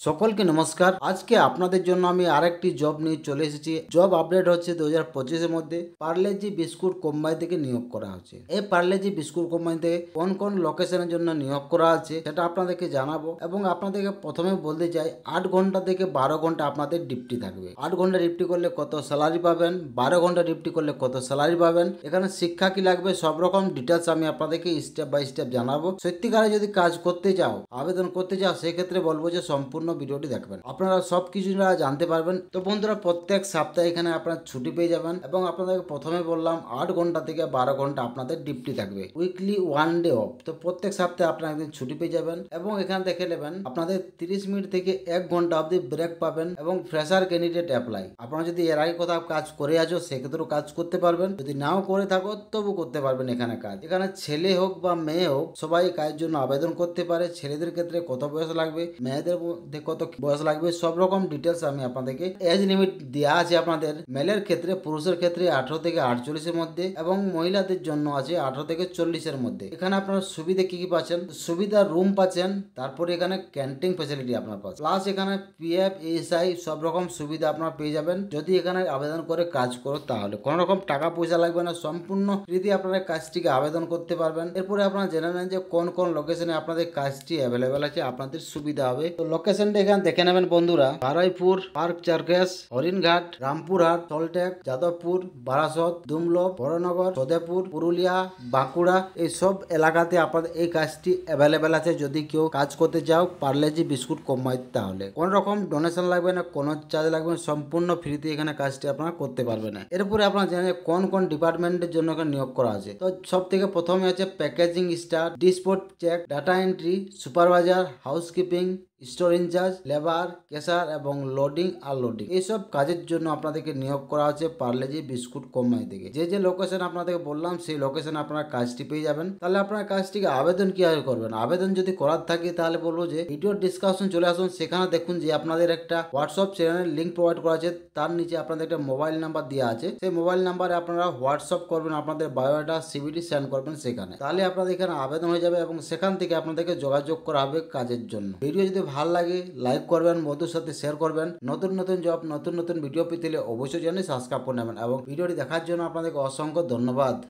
সকলকে নমস্কার। আজকে আপনাদের জন্য আমি আরেকটি জব নিয়ে চলে এসেছি। জব আপডেট হচ্ছে 2025-এর মধ্যে পার্লেজি বিস্কুট কোম্পানি থেকে নিয়োগ করা হচ্ছে। এই পার্লেজি বিস্কুট কোম্পানি থেকে কোন কোন লোকেশনের জন্য নিয়োগ করা আছে সেটা আপনাদেরকে জানাবো এবং আপনাদেরকে প্রথমে বলতে চাই 8 ঘন্টা থেকে 12 ঘন্টা আপনাদের ডিউটি থাকবে। 8 ঘন্টা ডিউটি করলে কত স্যালারি পাবেন, 12 ঘন্টা ডিউটি করলে কত স্যালারি পাবেন, এখানে শিক্ষা কি লাগবে, সব রকম ডিটেলস আমি আপনাদেরকে স্টেপ বাই স্টেপ জানাবো। সত্যিকারে যদি কাজ করতে চাও, আবেদন করতে চাও, সেক্ষেত্রে বলবো যে সম্পূর্ণ ভিডিওটি দেখবেন, আপনারা সবকিছু জানতে পারবেন। তো বন্ধুরা, প্রত্যেক সপ্তাহে এখানে আপনারা ছুটি পেয়ে যাবেন এবং আপনাদেরকে প্রথমে বললাম 8 ঘন্টা থেকে 12 ঘন্টা আপনাদের ডিউটি থাকবে, উইকলি 1 ডে অফ। তো প্রত্যেক সপ্তাহে আপনারা একদিন ছুটি পেয়ে যাবেন এবং এখানে দেখে নেবেন আপনাদের 30 মিনিট থেকে 1 ঘন্টা অবধি ব্রেক পাবেন এবং ফ্রেশার ক্যান্ডিডেট অ্যাপ্লাই। আপনারা যদি এর আগে কোথাও কাজ করে আছো সেক্ষেত্রেও কাজ করতে পারবেন, যদি নাও করে থাকো তবু করতে পারবেন এখানে কাজ। এখানে ছেলে হোক বা মেয়ে হোক সবাই কাজের জন্য আবেদন করতে পারে। ছেলেদের ক্ষেত্রে কত বয়স লাগবে, মেয়েদের মধ্যে কত বয়স লাগবে, সব রকম ডিটেলস আমি আপনাদেরকে, এজ লিমিট দেওয়া আছে আপনাদের মেলের ক্ষেত্রে, পুরুষের ক্ষেত্রে 18 থেকে 48-এর মধ্যে এবং মহিলাদের জন্য আছে 18 থেকে 40-এর মধ্যে। এখানে আপনার সুবিধা কি কি পাচ্ছেন, সুবিধা রুম পাচ্ছেন, তারপরে এখানে ক্যান্টিন ফ্যাসিলিটি আপনার পাচ্ছেন, প্লাস এখানে পিএফ এসআই সব রকম সুবিধা আপনার পেয়ে যাবেন যদি এখানে আবেদন করে কাজ করো। তাহলে কোনো রকম টাকা পয়সা লাগবে না, সম্পূর্ণ ফ্রিতে আপনারা কাজটিকে আবেদন করতে পারবেন। এরপরে আপনারা জেনে নেন যে কোন কোন লোকেশনে আপনাদের কাজটি অ্যাভেলেবেল আছে, আপনাদের সুবিধা হবে। তো লোকেশনটা এখানে দেখে নেবেন বন্ধুরা, বারুইপুর, পার্ক চারকেশ, হরিণঘাট, রামপুরহাট, সল্টটেক, যাদবপুর, বারাসত, দুমলভ, বড়নগর, সদেপুর, পুরুলিয়া, বাঁকুড়া, এই সব এলাকাতে আপনাদের এই কাজটি অ্যাভেলেবেল আছে। যদি কেউ কাজ করতে চাও পার্লেজি বিস্কুট কোম্পানি, তাহলে কোনো রকম ডোনেশন লাগবে না, কোনো চার্জ লাগবে না, সম্পূর্ণ ফ্রিতে এখানে কাজটি আপনারা করতে পারবেন। এরপরে আপনারা জানেন কোন কোন ডিপার্টমেন্টের জন্য এখানে নিয়োগ করা আছে। তো সব থেকে প্রথমে আছে packaging staff, dispatch check, data entry, supervisor, housekeeping, store incharge, labour, cashier এবং লোডিং আনলোডিং, এইসব কাজের জন্য আপনাদেরকে নিয়োগ করা হচ্ছে পার্লেজি বিস্কুট কোম্পানি থেকে। যে যে লোকেশন আপনাদেরকে বললাম সেই লোকেশনে আপনারা কাজটি পেয়ে যাবেন। তাহলে আপনারা কাজটিকে আবেদন কিভাবে করবেন, আবেদন যদি করার থাকে তাহলে বলবো যে ভিডিওর ডিসকাশন চলে আসুন, সেখানে দেখুন যে আপনাদের একটা হোয়াটসঅ্যাপ চ্যানেলের লিঙ্ক প্রোভাইড করা আছে, তার নিচে আপনাদের একটা মোবাইল নাম্বার দেওয়া আছে, সেই মোবাইল নাম্বারে আপনারা হোয়াটসঅ্যাপ করবেন, আপনাদের বায়োডাটা সিভিটি সেন্ড করবেন সেখানে, তাহলে আপনাদের এখানে আবেদন হয়ে যাবে এবং সেখান থেকে আপনাদেরকে যোগাযোগ করা হবে কাজের জন্য। ভিডিও যদি ভালো লাগে লাইক করবেন, বন্ধুর সাথে শেয়ার করবেন। নতুন নতুন জব, নতুন নতুন ভিডিও পেতে অবশ্যই জানি সাবস্ক্রাইব করে নেবেন এবং ভিডিওটি দেখার জন্য আপনাদেরকে অসংখ্য ধন্যবাদ।